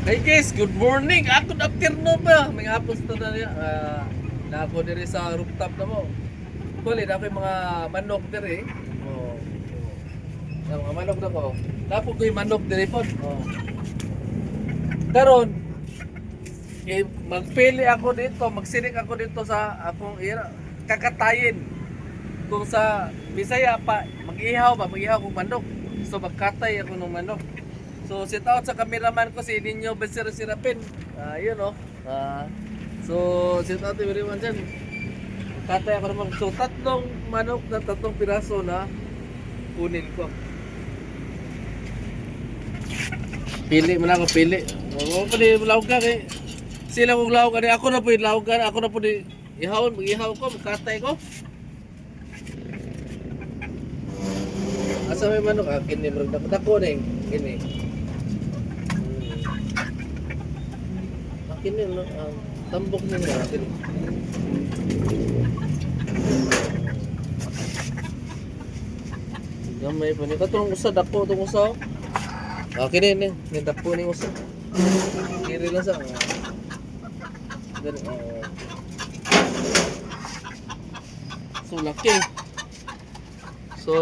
Hey guys, good morning. Good afternoon pa. May hapon na niya. Na ako diri sa rooftop na mo. Kulit ako yung mga manok diri. Oh. Yung mga manok na ko. Tapos ko yung manok diri po. Oh. Karon, magpili ako dito, magsinik ako dito sa akong ira. Kakatayin. Kung sa Bisaya pa, mag-ihaw kong manok. So magkatay ako ng manok. So sit out sa cameraman ko si Ninyo Becer Sirapin. Yun oh. So sit out everyone dyan. Katay ako naman. So tatlong manok na tatlong piraso na kunin ko. Pili mo na ako, pili. Huwag pa di lawgan eh. Sila kong lawgan eh. Ako na po yung lawgan. Ako na po di ihaw ko, katay ko. Asa may manok? Kini mo rin dako na kini. Kini no, tambok niya natin. Gamay pa ni katong usa dako tong usa. Kini ni dako ni usa. Kiri lang sa. Then so laki. So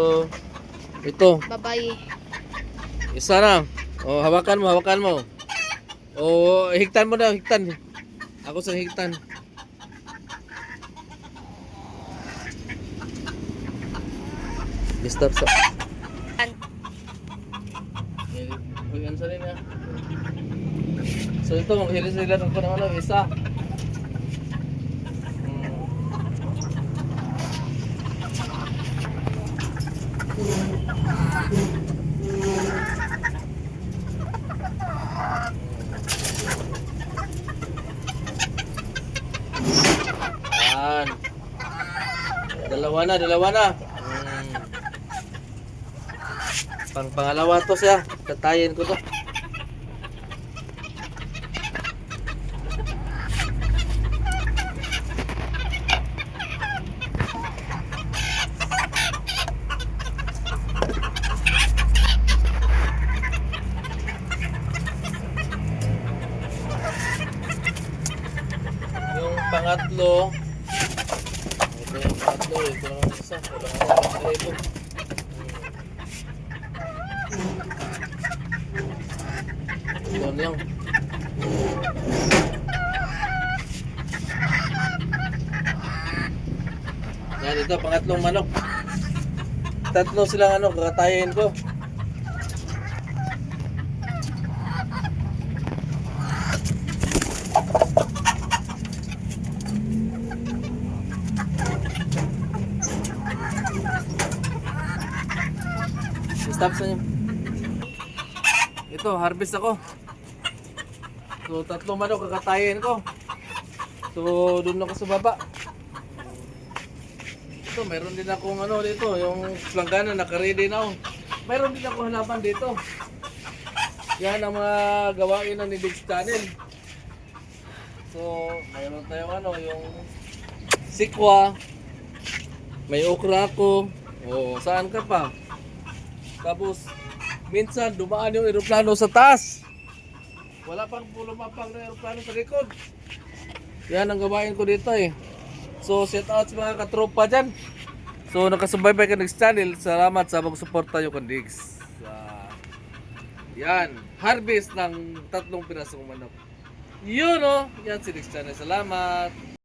ito. Babae. Isa na. Hawakan mo. Higtan mo na, higtan. Ako sa higtan. Stop sa. Huwag sa rin na. So ito, maghilis-hilan ako ng isa. Yan. Dalawa na. Pangalawa to siya. Tatayin ko to. Yung pangatlo, ito yung pangatlo, ito naman isa, wala nga ito. Ito lang. Yan, ito, pangatlong manok. Tatlo silang kakatayin ko. Stop sa inyo. Ito, harvest ako. So, tatlong manok kakatayin ko. So, doon ako sa baba. Ito, meron din akong dito, yung planggana, naka-ready na ako. Meron din ako hanapan dito. Yan ang mga gawain ng Diggs Channel. So, mayroon tayong yung sikwa. May okra ako. Saan ka pa? Tapos, minsan dumaan yung eroplano sa taas. Wala pang lumapang na eroplano sa likod. Yan ang gawain ko dito eh. So, shout out sa mga katropa dyan. So, nakasubaybay ka ng channel. Salamat sa mag-suporta yung kandigs. Yan. Harvest ng 3 pirasong manok. Yun o. Yan si Diggs Channel. Salamat.